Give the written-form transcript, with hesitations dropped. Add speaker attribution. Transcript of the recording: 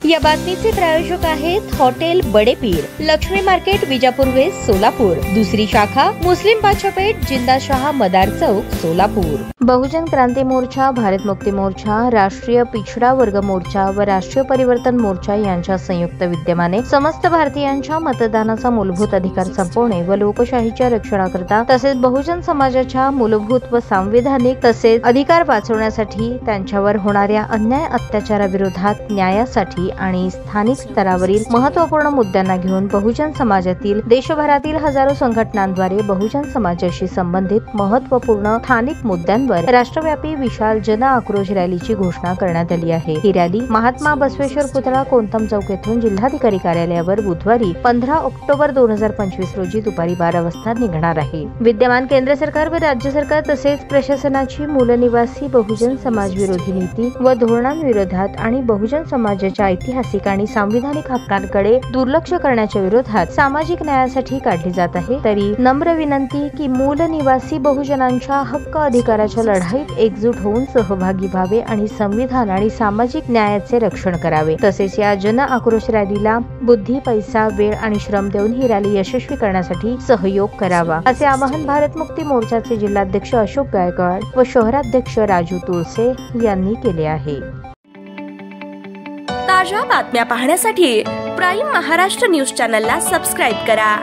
Speaker 1: या बातमीचे प्रायोजक आहेत hotel Badepir, Laxmi market, Vijapur west, Solapur. दुसरी शाखा मुस्लिम बादशाहपेठ, जिंदाशाह मदार चौक, सोलापूर। बहुजन क्रांती मोर्चा, भारत मुक्ती मोर्चा, राष्ट्रीय पिछड़ा वर्ग मोर्चा व राष्ट्रीय परिवर्तन मोर्चा यांच्या संयुक्त विद्यमाने समस्त भारतीयांच्या मतदानाचा मूलभूत अधिकार संपवणे व लोकशाहीच्या रक्षणाकरता तसेच बहुजन समाजाच्या मूलभूत व संविधानिक तसेच अधिकार वाचवण्यासाठी त्यांच्यावर होणाऱ्या अन्याय अत्याचाराविरोधात न्यायासाठी आणि स्थानिक स्तरावरील महत्त्वपूर्ण मुद्द्यांना घेऊन बहुजन समाजातील देशभरातील हजारो संघटनांद्वारे बहुजन समाजाशी संबंधित महत्त्वपूर्ण स्थानिक मुद्द्यांवर राष्ट्रव्यापी विशाल जन आक्रोश रॅलीची घोषणा करण्यात आली आहे। ही रॅली महात्मा बसवेश्वर पुतळा कोंतम चौक येथून जिल्हाधिकारी कार्यालयावर बुधवारी 15 ऑक्टोबर 2025 रोजी दुपारी 12 वाजता निघणार आहे। विद्यमान केंद्र सरकार व राज्य सरकार तसेच प्रशासनाची मूलनिवासी बहुजन समाज विरोधी नीती व धोरणांविरोधात आणि बहुजन समाजाच्या ऐतिहासिक आणि संविधानिक हक्कांकडे दुर्लक्ष करण्याच्या विरोधात सामाजिक न्यायासाठी काढली जात आहे। तरी नम्र विनंती की मूलनिवासी बहुजनांच्या हक्क अधिकाराच्या लढाईत एकजूट होऊन सहभागी व्हावे आणि संविधान आणि सामाजिक न्यायाचे रक्षण करावे। तसेच या जन आक्रोश रॅलीला बुद्धी, पैसा, वेळ आणि श्रम देऊन ही रॅली यशस्वी करण्यासाठी सहयोग करावा, असे आवाहन भारत मुक्ती मोर्चाचे जिल्हाध्यक्ष अशोक गायकवाड व शहराध्यक्ष राजू तुळसे यांनी केले आहे।
Speaker 2: ताज्या बातम्या पाहण्यासाठी प्राईम महाराष्ट्र न्यूज चॅनलला सबस्क्राईब करा।